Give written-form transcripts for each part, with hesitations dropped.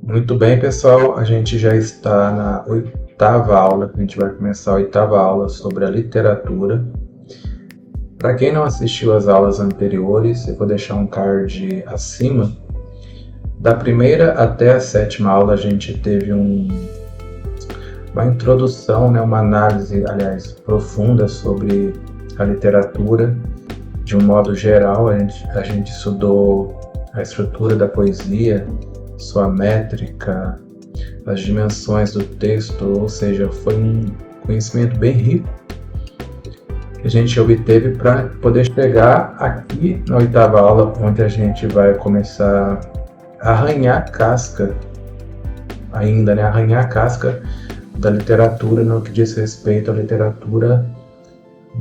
Muito bem, pessoal. A gente já está na oitava aula. A gente vai começar a oitava aula sobre a literatura. Para quem não assistiu às aulas anteriores, eu vou deixar um card acima. Da primeira até a sétima aula, a gente teve uma introdução, uma análise, aliás, profunda sobre a literatura. De um modo geral, a gente estudou a estrutura da poesia, sua métrica, as dimensões do texto, ou seja, foi um conhecimento bem rico que a gente obteve para poder chegar aqui na oitava aula, onde a gente vai começar a arranhar a casca, arranhar a casca da literatura no que diz respeito à literatura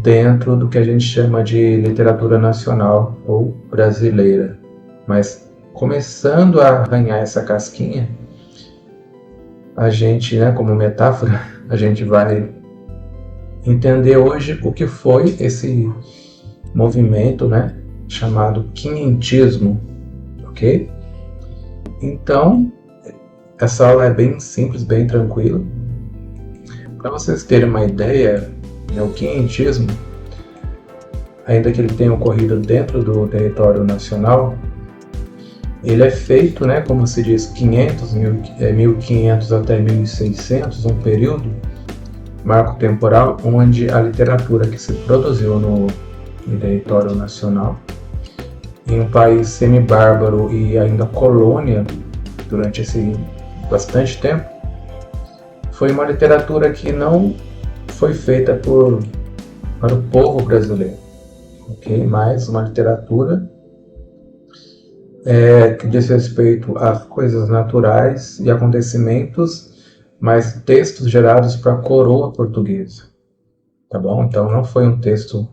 dentro do que a gente chama de literatura nacional ou brasileira. Mas começando a arranhar essa casquinha, a gente, como metáfora, a gente vai entender hoje o que foi esse movimento, chamado quinhentismo, ok? Então, essa aula é bem simples, bem tranquila. Para vocês terem uma ideia, o quinhentismo, ainda que ele tenha ocorrido dentro do território nacional, ele é feito, como se diz, 1500 até 1600, um período, marco temporal, onde a literatura que se produziu no território nacional, em um país semi-bárbaro e ainda colônia, durante esse bastante tempo, foi uma literatura que não foi feita para o povo brasileiro, ok? Mas uma literatura que diz respeito a coisas naturais e acontecimentos, mas textos gerados para a coroa portuguesa, tá bom? Então não foi um texto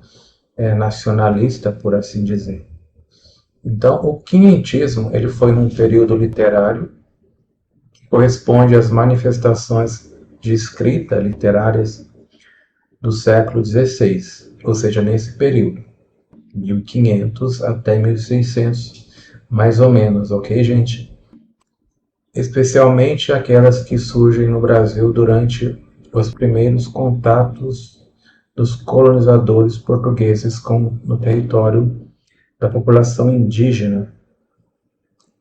nacionalista, por assim dizer. Então o quinhentismo ele foi num período literário que corresponde às manifestações de escrita literárias do século XVI, ou seja, nesse período, 1500 até 1600, mais ou menos, ok, gente? Especialmente aquelas que surgem no Brasil durante os primeiros contatos dos colonizadores portugueses no território da população indígena.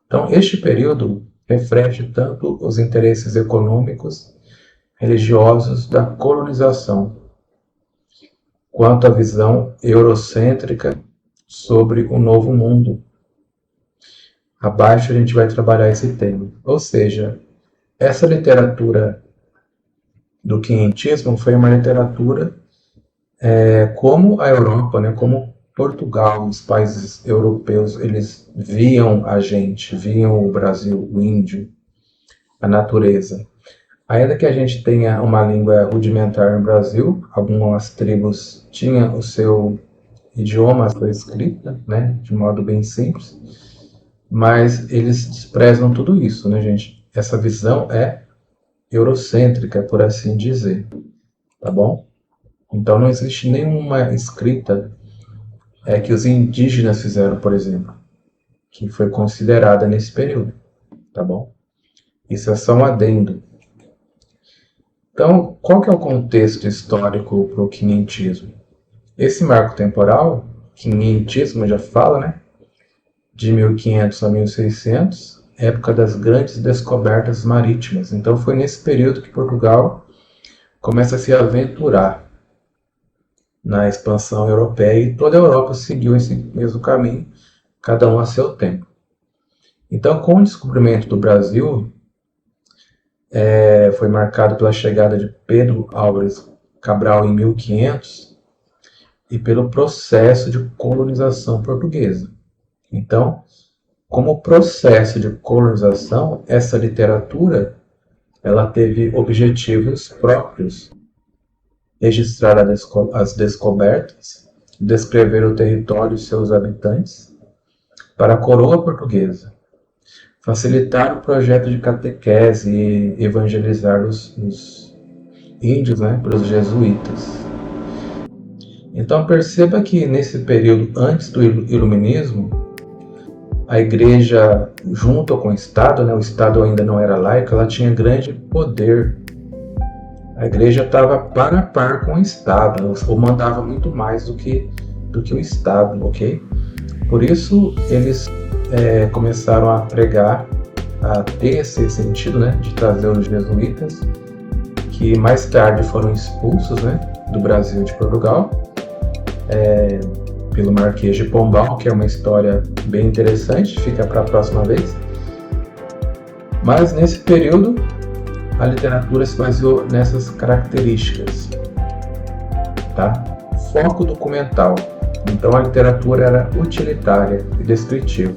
Então, este período reflete tanto os interesses econômicos, religiosos da colonização, quanto a visão eurocêntrica sobre o novo mundo. Abaixo a gente vai trabalhar esse tema. Ou seja, essa literatura do quinhentismo foi uma literatura como a Europa, como Portugal, os países europeus, eles viam a gente, viam o Brasil, o índio, a natureza. Ainda que a gente tenha uma língua rudimentar no Brasil, algumas tribos tinham o seu idioma, a sua escrita, de modo bem simples, mas eles desprezam tudo isso, gente? Essa visão é eurocêntrica, por assim dizer, tá bom? Então não existe nenhuma escrita que os indígenas fizeram, por exemplo, que foi considerada nesse período, tá bom? Isso é só um adendo. Então, qual que é o contexto histórico para o quinhentismo? Esse marco temporal, quinhentismo já fala, de 1500 a 1600, época das grandes descobertas marítimas. Então foi nesse período que Portugal começa a se aventurar na expansão europeia e toda a Europa seguiu esse mesmo caminho, cada um a seu tempo. Então, com o descobrimento do Brasil, foi marcado pela chegada de Pedro Álvares Cabral em 1500 e pelo processo de colonização portuguesa. Então, como processo de colonização, essa literatura ela teve objetivos próprios: registrar as descobertas, descrever o território e seus habitantes para a coroa portuguesa, facilitar o projeto de catequese e evangelizar os índios, pelos jesuítas. Então perceba que nesse período antes do iluminismo, A igreja, junto com o Estado, né, o Estado ainda não era laico, ela tinha grande poder. A igreja estava par a par com o Estado, ou mandava muito mais do que o Estado, ok? Por isso, eles começaram a pregar, a ter esse sentido, né, de trazer os jesuítas, que mais tarde foram expulsos, né, do Brasil e de Portugal, pelo Marquês de Pombal, que é uma história bem interessante, fica para a próxima vez. Mas nesse período, a literatura se baseou nessas características, tá? Foco documental. Então a literatura era utilitária e descritiva,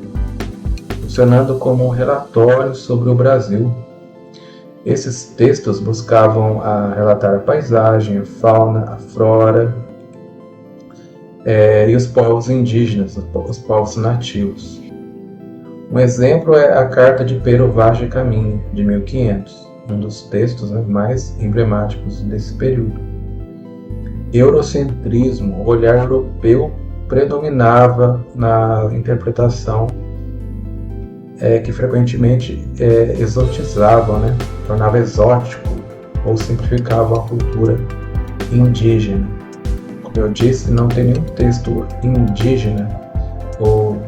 funcionando como um relatório sobre o Brasil. Esses textos buscavam relatar a paisagem, a fauna, a flora e os povos indígenas, os povos nativos. Um exemplo é a Carta de Pero Vaz de Caminha, de 1500, um dos textos, né, mais emblemáticos desse período. Eurocentrismo, o olhar europeu predominava na interpretação que frequentemente exotizavam, né, tornava exótico ou simplificava a cultura indígena. Como eu disse, não tem nenhum texto indígena ou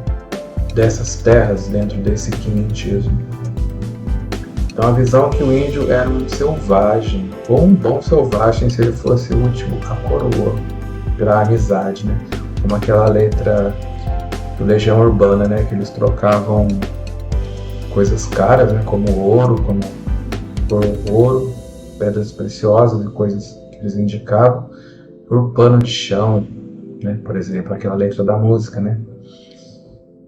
dessas terras dentro desse quinhentismo. Então a visão que o índio era um selvagem, ou um bom selvagem se ele fosse o último a coroa, pela amizade, né? Como aquela letra do Legião Urbana, né? Que eles trocavam coisas caras, né? Como ouro, pedras preciosas e coisas que eles indicavam, por pano de chão, né? Por exemplo, aquela letra da música, né?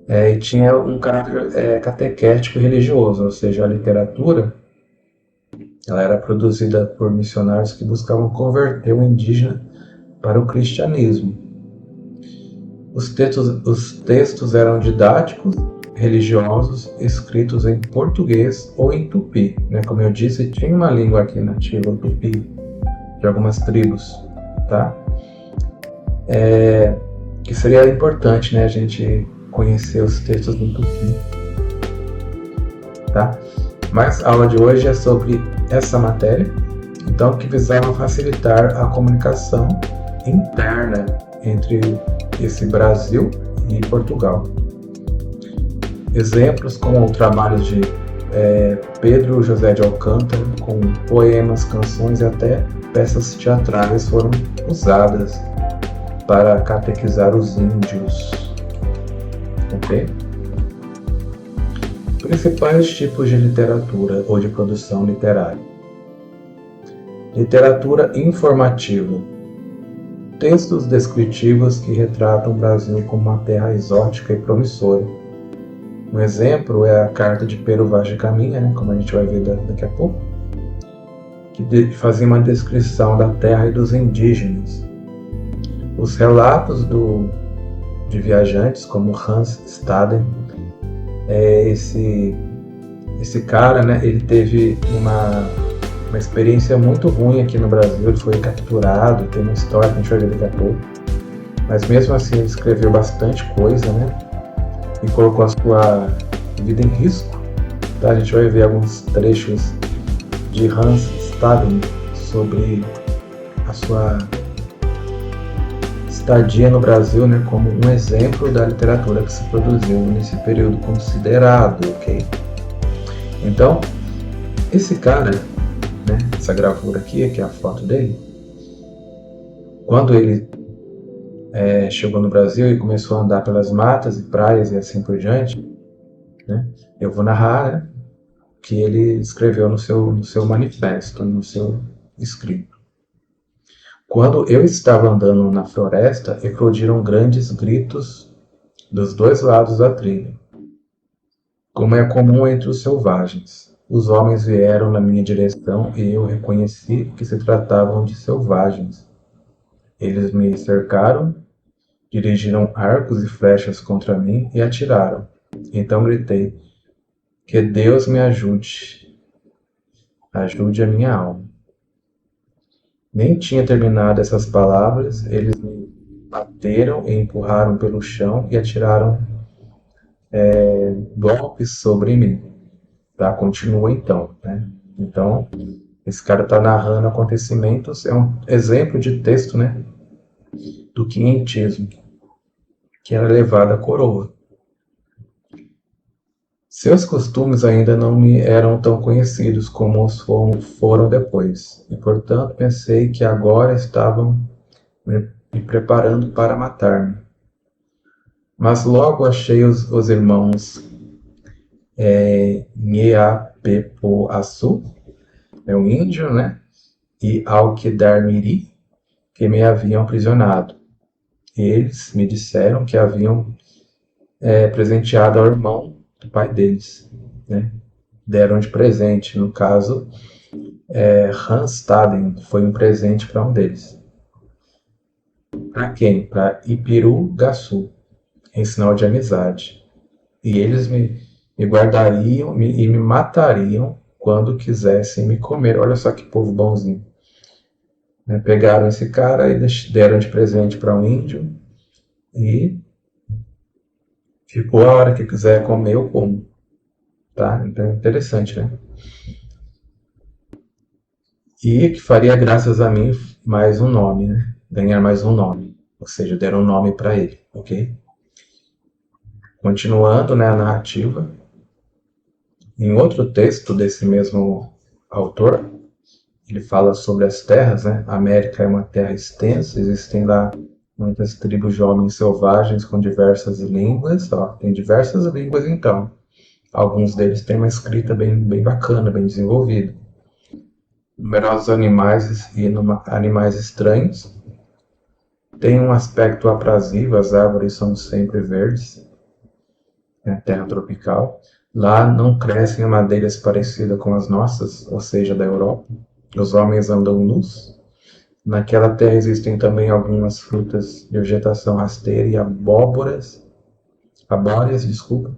E tinha um caráter catequético e religioso, ou seja, a literatura ela era produzida por missionários que buscavam converter o indígena para o cristianismo. Os textos eram didáticos, religiosos, escritos em português ou em tupi, né? Como eu disse, tinha uma língua aqui nativa, o tupi, de algumas tribos, tá? Que seria importante, né, a gente conhecer os textos do tupi, tá? Mas a aula de hoje é sobre essa matéria, então que visava facilitar a comunicação interna entre esse Brasil e Portugal. Exemplos como trabalhos de Pedro José de Alcântara, com poemas, canções e até peças teatrais foram usadas para catequizar os índios. Ok? Principais tipos de literatura ou de produção literária. Literatura informativa. Textos descritivos que retratam o Brasil como uma terra exótica e promissora. Um exemplo é a Carta de Pero Vaz de Caminha, né, como a gente vai ver daqui a pouco, que fazia uma descrição da terra e dos indígenas. Os relatos de viajantes, como Hans Staden, esse cara, né, ele teve uma experiência muito ruim aqui no Brasil, ele foi capturado, tem uma história que a gente vai ver daqui a pouco, mas mesmo assim ele escreveu bastante coisa, né, e colocou a sua vida em risco, tá? A gente vai ver alguns trechos de Hans Staden sobre a sua estadia no Brasil, né, como um exemplo da literatura que se produziu nesse período considerado, ok? Então, esse cara, né, essa gravura aqui, que é a foto dele, quando ele chegou no Brasil e começou a andar pelas matas e praias e assim por diante, né, eu vou narrar, né, que ele escreveu no seu manifesto, no seu escrito. Quando eu estava andando na floresta, eclodiram grandes gritos dos dois lados da trilha, como é comum entre os selvagens. Os homens vieram na minha direção e eu reconheci que se tratavam de selvagens. Eles me cercaram, dirigiram arcos e flechas contra mim e atiraram. Então gritei: que Deus me ajude, ajude a minha alma. Nem tinha terminado essas palavras, eles me bateram e empurraram pelo chão e atiraram golpes sobre mim. Tá? Continua então, né? Então, esse cara está narrando acontecimentos, é um exemplo de texto, né, do quinhentismo, que era levado à coroa. Seus costumes ainda não me eram tão conhecidos como os foram depois, e portanto pensei que agora estavam me preparando para matar-me. Mas logo achei os irmãos Nheapepoaçu, é um índio, né? E Alquidarmiri, que me haviam aprisionado. Eles me disseram que haviam presenteado ao irmão do pai deles, né? Deram de presente, no caso, Hanstaden foi um presente para um deles. Para quem? Para Ipiru-Gaçu, em sinal de amizade. E eles me guardariam e me matariam quando quisessem me comer. Olha só que povo bonzinho. Né? Pegaram esse cara e deram de presente para um índio e ficou a hora que quiser comer, eu como. Tá? Então é interessante, né? E que faria graças a mim mais um nome, né? Ganhar mais um nome. Ou seja, deram um nome para ele, ok? Continuando, né, a narrativa, em outro texto desse mesmo autor, ele fala sobre as terras, né? A América é uma terra extensa, existem lá muitas tribos de homens selvagens com diversas línguas, ó, tem diversas línguas então. Alguns deles têm uma escrita bem bacana, bem desenvolvida. Numerosos animais e animais estranhos. Tem um aspecto aprazível, as árvores são sempre verdes, né, terra tropical. Lá não crescem madeiras parecidas com as nossas, ou seja, da Europa. Os homens andam nus. Naquela terra existem também algumas frutas de vegetação rasteira e abóboras, desculpa,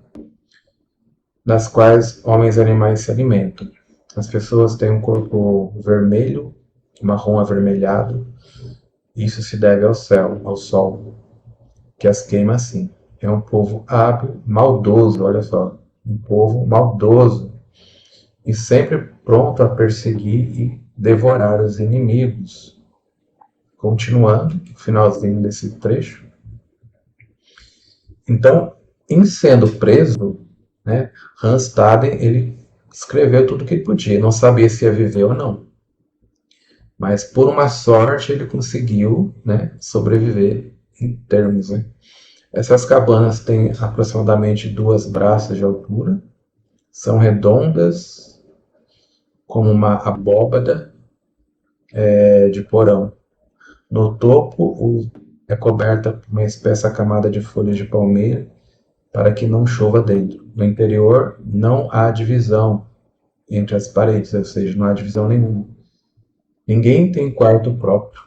das quais homens e animais se alimentam. As pessoas têm um corpo vermelho, marrom avermelhado. Isso se deve ao céu, ao sol, que as queima assim. É um povo hábil, maldoso, olha só, um povo maldoso e sempre pronto a perseguir e devorar os inimigos. Continuando, no finalzinho desse trecho. Então, em sendo preso, né, Hanstaden ele escreveu tudo o que ele podia. Não sabia se ia viver ou não. Mas por uma sorte ele conseguiu, né, sobreviver em termos. Né? Essas cabanas têm aproximadamente 2 braças de altura, são redondas como uma abóbada de porão. No topo é coberta por uma espessa camada de folhas de palmeira para que não chova dentro. No interior não há divisão entre as paredes, ou seja, não há divisão nenhuma. Ninguém tem quarto próprio.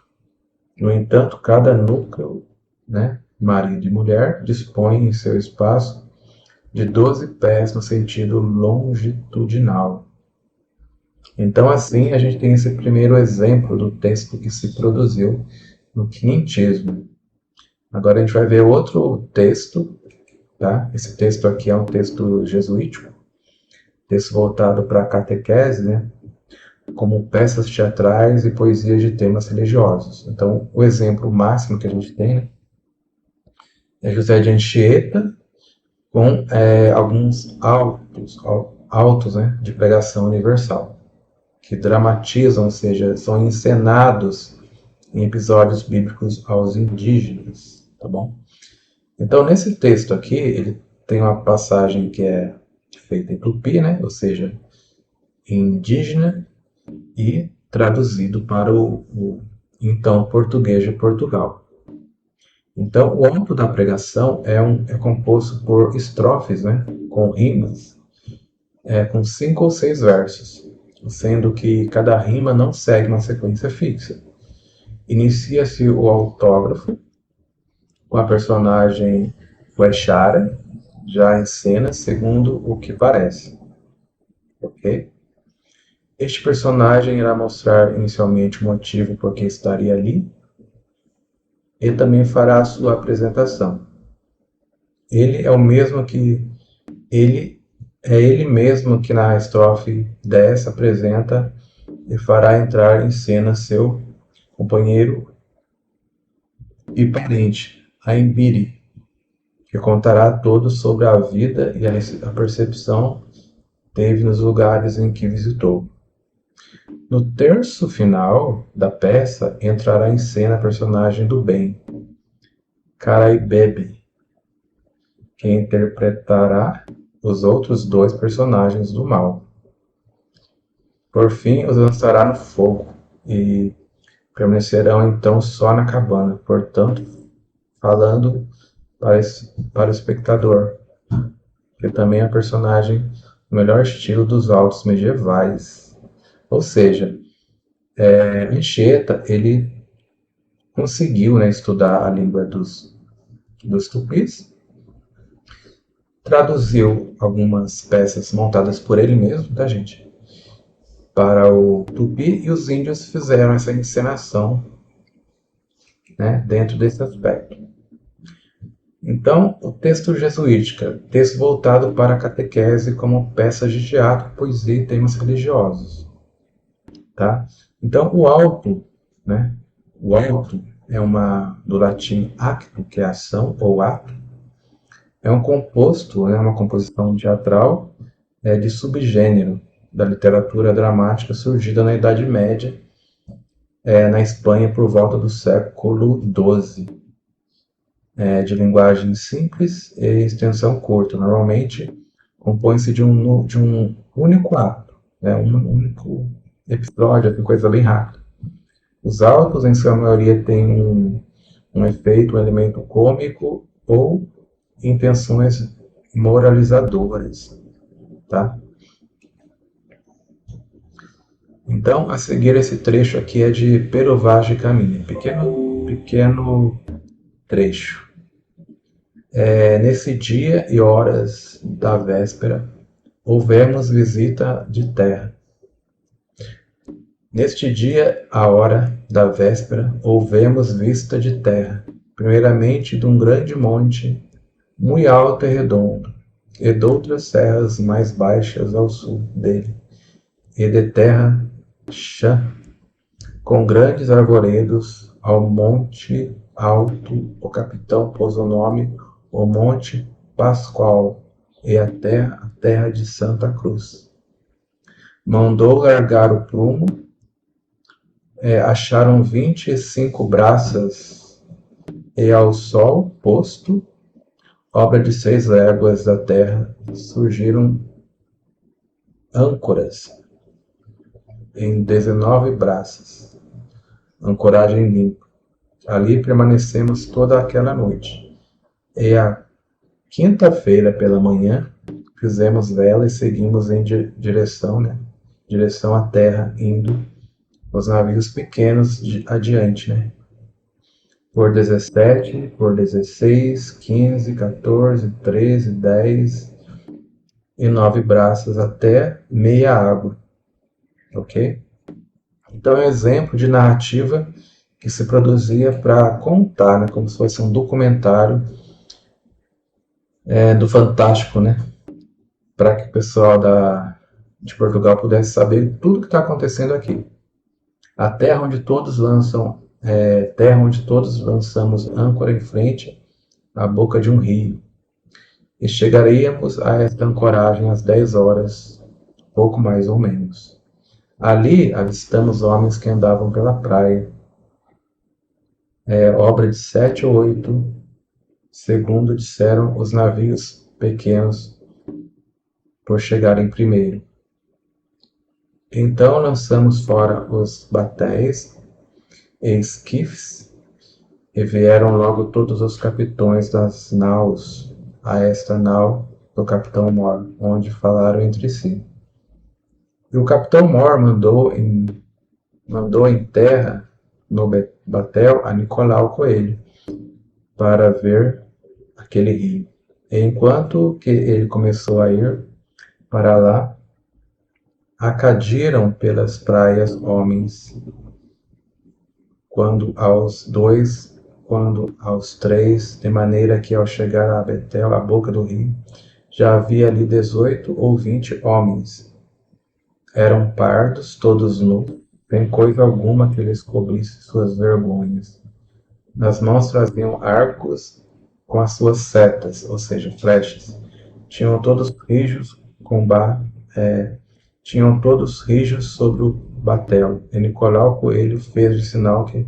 No entanto, cada núcleo, né, marido e mulher, dispõe em seu espaço de 12 pés no sentido longitudinal. Então, assim, a gente tem esse primeiro exemplo do texto que se produziu no quinhentismo. Agora a gente vai ver outro texto, tá? Esse texto aqui é um texto jesuítico, texto voltado para a catequese, né? Como peças teatrais e poesias de temas religiosos. Então, o exemplo máximo que a gente tem, né, é José de Anchieta, com alguns autos, né, de pregação universal, que dramatizam, ou seja, são encenados em episódios bíblicos aos indígenas, tá bom? Então, nesse texto aqui, ele tem uma passagem que é feita em tupi, né, ou seja, em indígena, e traduzido para o então português de Portugal. Então, o âmbito da pregação é composto por estrofes, né, com rimas, com 5 ou 6 versos, sendo que cada rima não segue uma sequência fixa. Inicia-se o autógrafo com a personagem Guaxara, já em cena, segundo o que parece. Ok? Este personagem irá mostrar inicialmente o motivo por que estaria ali e também fará a sua apresentação. Ele é o mesmo que é ele mesmo que na estrofe 10 apresenta e fará entrar em cena seu companheiro e parente, Aimbiri, que contará a todos sobre a vida e a percepção teve nos lugares em que visitou. No terço final da peça entrará em cena a personagem do bem, Caraíbebe, que interpretará os outros dois personagens do mal. Por fim, os lançará no fogo e permanecerão então só na cabana, portanto, falando para o espectador, que também é a personagem no melhor estilo dos autos medievais. Ou seja, Anchieta, ele conseguiu, né, estudar a língua dos tupis, traduziu algumas peças montadas por ele mesmo, tá, gente? Para o tupi, e os índios fizeram essa encenação, né, dentro desse aspecto. Então, o texto jesuítica, texto voltado para a catequese como peças de teatro, poesia e temas religiosos. Tá? Então, o alto, né? O alto é do latim acto, que é ação ou ato. É um composto, né, uma composição teatral de subgênero da literatura dramática surgida na Idade Média, na Espanha por volta do século XII. De linguagem simples e extensão curta. Normalmente compõe-se de um único ato, né? Um único episódio, coisa bem rápida. Os autos, em sua maioria, têm um efeito, um elemento cômico ou intenções moralizadoras. Tá? Então, a seguir, esse trecho aqui é de Pero Vaz Caminha, pequeno trecho. Nesse dia e horas da véspera, houvemos visita de terra. Neste dia, a hora da véspera, houvemos vista de terra, primeiramente de um grande monte, muito alto e redondo, e de outras serras mais baixas ao sul dele, e de terra chã, com grandes arvoredos, ao monte alto, o capitão pôs o nome o Monte Pascoal e a terra de Santa Cruz. Mandou largar o prumo, acharam 25 braças, e ao sol posto, obra de 6 léguas da terra, surgiram âncoras em 19 braças, ancoragem limpa. Ali permanecemos toda aquela noite. E a quinta-feira pela manhã, fizemos vela e seguimos em direção à terra, indo os navios pequenos adiante, né? Por 17, por 16, 15, 14, 13, 10 e 9 braças até meia água, ok? Então é um exemplo de narrativa que se produzia para contar, né? Como se fosse um documentário do Fantástico, né? Para que o pessoal de Portugal pudesse saber tudo que está acontecendo aqui. A terra onde todos lançamos âncora em frente à boca de um rio. E chegaríamos a esta ancoragem às 10 horas, pouco mais ou menos. Ali avistamos homens que andavam pela praia. Obra de 7 ou 8, segundo disseram os navios pequenos, por chegarem primeiro. Então lançamos fora os batéis e esquifes, e vieram logo todos os capitões das naus a esta nau do capitão Mor, onde falaram entre si. E o capitão Mor mandou em terra no batel a Nicolau Coelho para ver aquele rio. E enquanto que ele começou a ir para lá, acadiram pelas praias homens, quando aos 2, quando aos 3, de maneira que ao chegar a Betel, à boca do rio, já havia ali 18 ou 20 homens. Eram pardos, todos nus, sem coisa alguma que lhes cobrisse suas vergonhas. Nas mãos traziam arcos com as suas setas, ou seja, flechas. Tinham todos rijos tinham todos rijos sobre o batel. E Nicolau Coelho fez de sinal que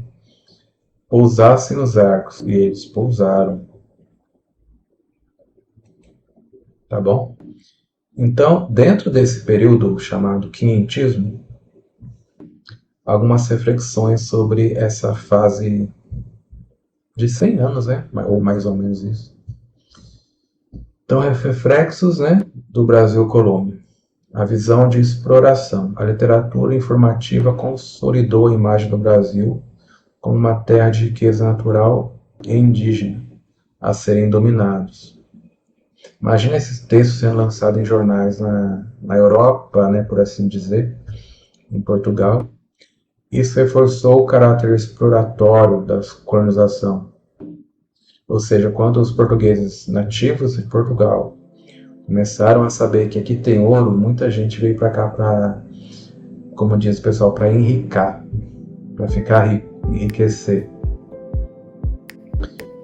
pousassem os arcos, e eles pousaram. Tá bom? Então, dentro desse período chamado quinhentismo, algumas reflexões sobre essa fase de 100 anos, né? Ou mais ou menos isso. Então, reflexos, né, do Brasil colônia. A visão de exploração. A literatura informativa consolidou a imagem do Brasil como uma terra de riqueza natural e indígena a serem dominados. Imagina esses textos sendo lançados em jornais na Europa, né, por assim dizer, em Portugal. Isso reforçou o caráter exploratório da colonização. Ou seja, quando os portugueses nativos de Portugal começaram a saber que aqui tem ouro, muita gente veio para cá para, como diz o pessoal, para enricar, para ficar rico, enriquecer.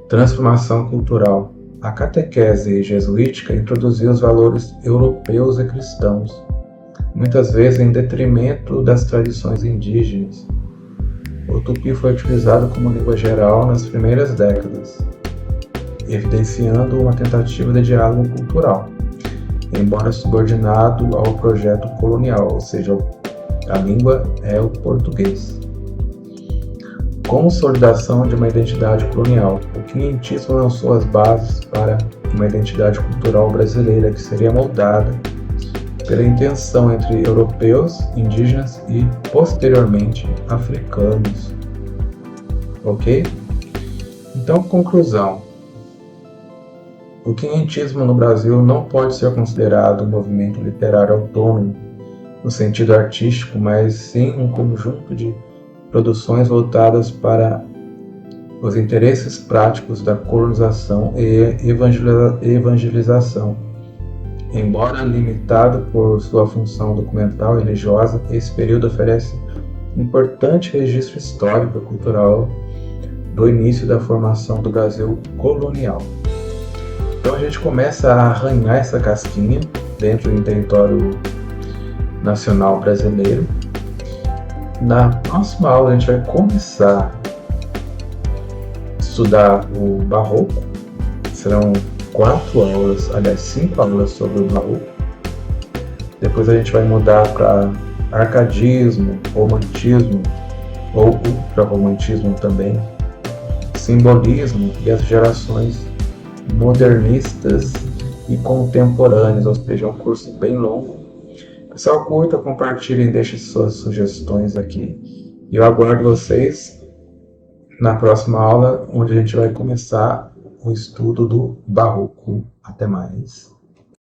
Transformação cultural. A catequese jesuítica introduziu os valores europeus e cristãos, muitas vezes em detrimento das tradições indígenas. O tupi foi utilizado como língua geral nas primeiras décadas, evidenciando uma tentativa de diálogo cultural, embora subordinado ao projeto colonial, ou seja, a língua é o português. Consolidação de uma identidade colonial. O quinhentismo lançou as bases para uma identidade cultural brasileira que seria moldada pela intenção entre europeus, indígenas e, posteriormente, africanos. Ok? Então, conclusão. O quinhentismo no Brasil não pode ser considerado um movimento literário autônomo, no sentido artístico, mas sim um conjunto de produções voltadas para os interesses práticos da colonização e evangelização. Embora limitado por sua função documental e religiosa, esse período oferece um importante registro histórico e cultural do início da formação do Brasil colonial. Então a gente começa a arranhar essa casquinha dentro do território nacional brasileiro. Na próxima aula a gente vai começar a estudar o Barroco. Serão 4 aulas, aliás 5 aulas sobre o Barroco. Depois a gente vai mudar para arcadismo, romantismo ou ultrarromantismo também, simbolismo e as gerações modernistas e contemporâneas, ou seja, é um curso bem longo. Pessoal, curta, compartilhem, deixem suas sugestões aqui. E eu aguardo vocês na próxima aula, onde a gente vai começar o estudo do Barroco. Até mais.